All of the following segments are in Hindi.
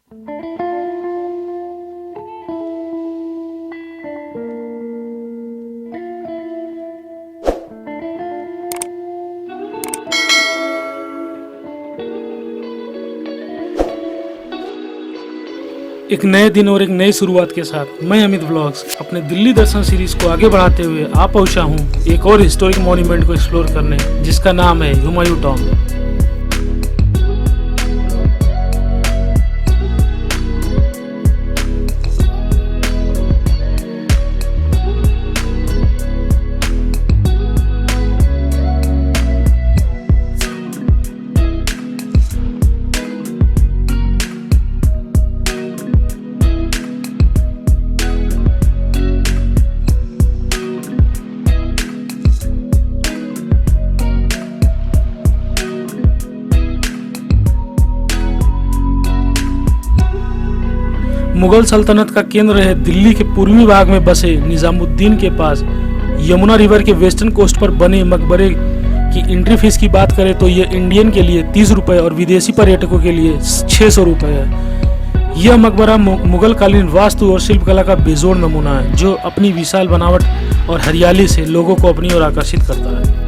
एक नए दिन और एक नई शुरुआत के साथ मैं अमित व्लॉग्स अपने दिल्ली दर्शन सीरीज को आगे बढ़ाते हुए आ पहुंचा हूं एक और हिस्टोरिक मॉन्यूमेंट को एक्सप्लोर करने, जिसका नाम है हुमायूं टॉम्ब। मुगल सल्तनत का केंद्र है दिल्ली के पूर्वी भाग में बसे निजामुद्दीन के पास यमुना रिवर के वेस्टर्न कोस्ट पर बने मकबरे की एंट्री फीस की बात करें तो ये इंडियन के लिए 30 रुपये और विदेशी पर्यटकों के लिए 600 रुपये है। यह मकबरा मुगलकालीन वास्तु और शिल्पकला का बेजोड़ नमूना है, जो अपनी विशाल बनावट और हरियाली से लोगों को अपनी ओर आकर्षित करता है।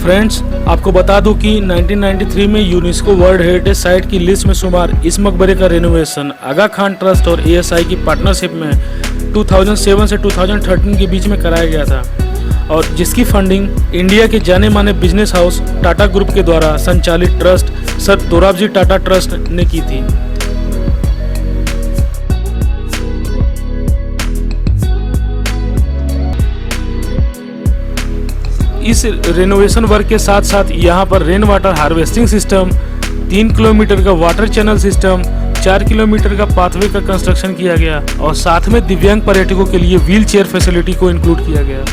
फ्रेंड्स, आपको बता दूं कि 1993 में यूनेस्को वर्ल्ड हेरिटेज साइट की लिस्ट में शुमार इस मकबरे का रेनोवेशन आगा खान ट्रस्ट और एएसआई की पार्टनरशिप में 2007 से 2013 के बीच में कराया गया था, और जिसकी फंडिंग इंडिया के जाने माने बिजनेस हाउस टाटा ग्रुप के द्वारा संचालित trust sir Dorabji Tata trust ने की थी। इस रेनोवेशन वर्क के साथ साथ यहाँ पर rain water harvesting system, 3 kilometre का वाटर चैनल सिस्टम, 4 किलोमीटर का पाथवे का कंस्ट्रक्शन किया गया और साथ में दिव्यांग पर्यटकों के लिए व्हील चेयर फैसिलिटी को इंक्लूड किया गया।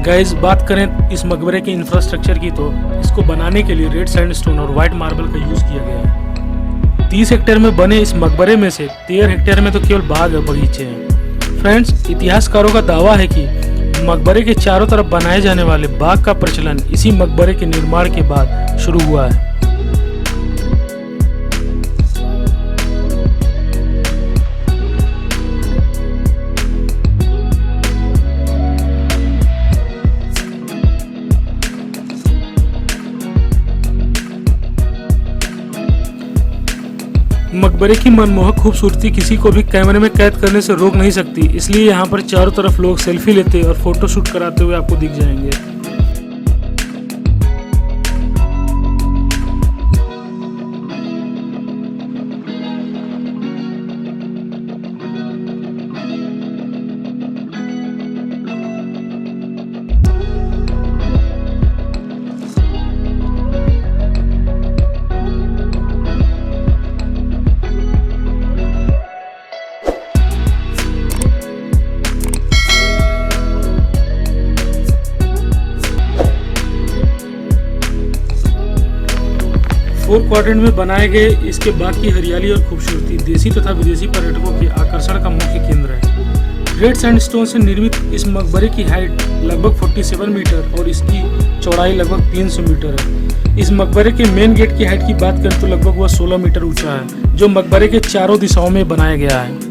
गाइस, बात करें इस मकबरे के इंफ्रास्ट्रक्चर की तो इसको बनाने के लिए रेड सैंडस्टोन और व्हाइट मार्बल का यूज किया गया है। 30 हेक्टेयर में बने इस मकबरे में से 13 हेक्टेयर में तो केवल बाग और बगीचे हैं। फ्रेंड्स, इतिहासकारों का दावा है कि मकबरे के चारों तरफ बनाए जाने वाले बाग का प्रचलन इसी मकबरे के निर्माण के बाद शुरू हुआ है। मकबरे की मनमोहक खूबसूरती किसी को भी कैमरे में कैद करने से रोक नहीं सकती, इसलिए यहाँ पर चारों तरफ लोग सेल्फी लेते और फोटो शूट कराते हुए आपको दिख जाएंगे। फोर क्वाड्रेंट में बनाए गए इसके बाग की हरियाली और खूबसूरती देसी तथा विदेशी पर्यटकों के आकर्षण का मुख्य केंद्र है। रेड सैंडस्टोन से निर्मित इस मकबरे की हाइट लगभग 47 मीटर और इसकी चौड़ाई लगभग 300 मीटर है। इस मकबरे के मेन गेट की हाइट की बात करें तो लगभग वह 16 मीटर ऊंचा है, जो मकबरे के चारों दिशाओं में बनाया गया है।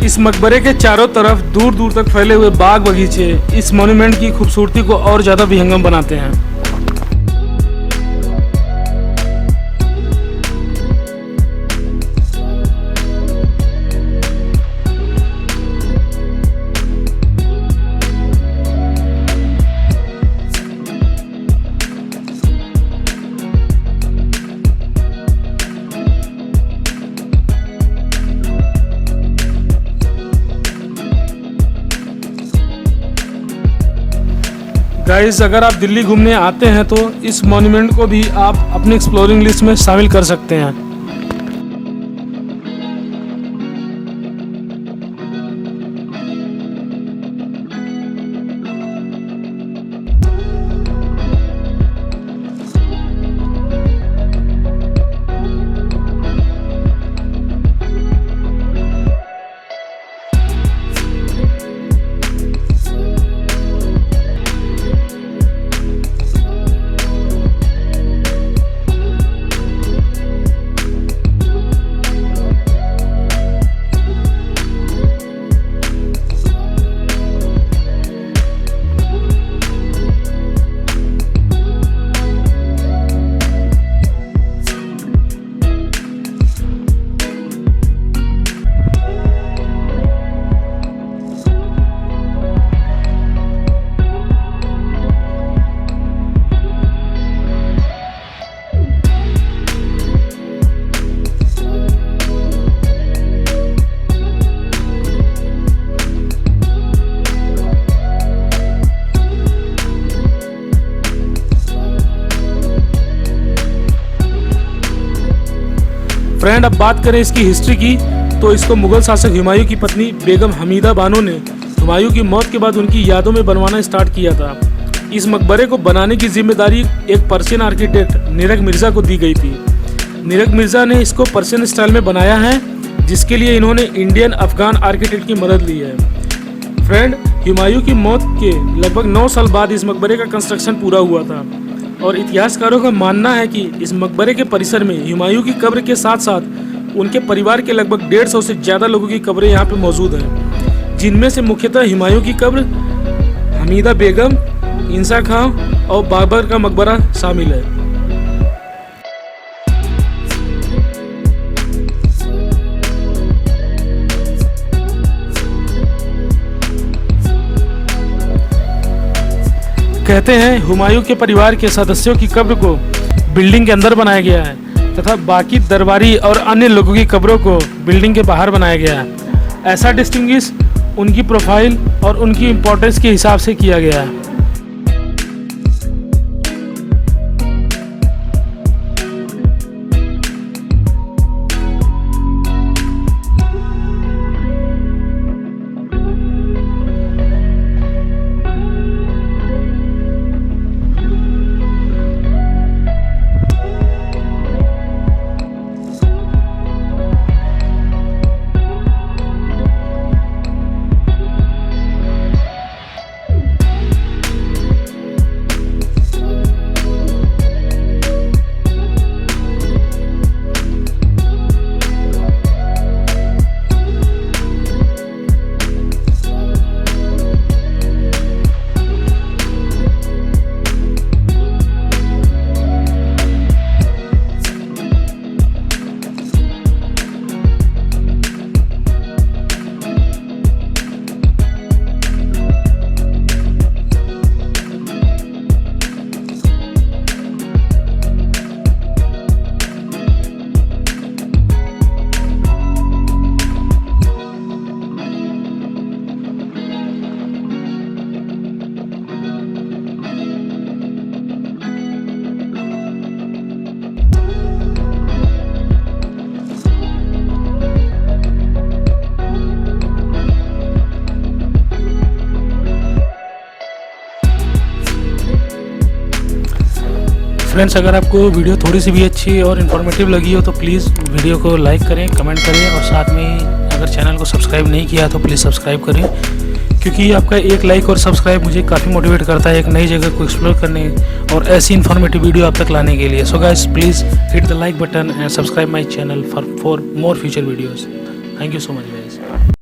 इस मकबरे के चारों तरफ दूर दूर तक फैले हुए बाग बगीचे इस मॉन्यूमेंट की खूबसूरती को और ज़्यादा विहंगम बनाते हैं। गाइस, अगर आप दिल्ली घूमने आते हैं तो इस मॉन्यूमेंट को भी आप अपने एक्सप्लोरिंग लिस्ट में शामिल कर सकते हैं। फ्रेंड, अब बात करें इसकी हिस्ट्री की तो इसको मुगल शासक हुमायूं की पत्नी बेगम हमीदा बानो ने हुमायूं की मौत के बाद उनकी यादों में बनवाना स्टार्ट किया था। इस मकबरे को बनाने की जिम्मेदारी एक पर्शियन आर्किटेक्ट निरग मिर्ज़ा को दी गई थी। निरग मिर्ज़ा ने इसको पर्शियन स्टाइल में बनाया है, जिसके लिए इन्होंने इंडियन अफगान आर्किटेक्ट की मदद ली है। फ्रेंड, हुमायूं की मौत के लगभग 9 साल बाद इस मकबरे का कंस्ट्रक्शन पूरा हुआ था और इतिहासकारों का मानना है कि इस मकबरे के परिसर में हुमायूं की कब्र के साथ साथ उनके परिवार के लगभग 150 से ज़्यादा लोगों की कब्रें यहाँ पे मौजूद हैं, जिनमें से मुख्यतः हुमायूं की कब्र, हमीदा बेगम, इंसा खां और बाबर का मकबरा शामिल है। कहते हैं हुमायूं के परिवार के सदस्यों की कब्र को बिल्डिंग के अंदर बनाया गया है तथा बाकी दरबारी और अन्य लोगों की कब्रों को बिल्डिंग के बाहर बनाया गया है। ऐसा डिस्टिंग्विश उनकी प्रोफाइल और उनकी इम्पोर्टेंस के हिसाब से किया गया है। फ्रेंड्स, अगर आपको वीडियो थोड़ी सी भी अच्छी और इन्फॉर्मेटिव लगी हो तो प्लीज़ वीडियो को लाइक करें, कमेंट करें और साथ में अगर चैनल को सब्सक्राइब नहीं किया तो प्लीज़ सब्सक्राइब करें, क्योंकि आपका एक लाइक और सब्सक्राइब मुझे काफ़ी मोटिवेट करता है एक नई जगह को एक्सप्लोर करने और ऐसी इन्फॉर्मेटिव वीडियो आप तक लाने के लिए। So guys, please hit the like button and subscribe my channel for more future videos. Thank you so much guys.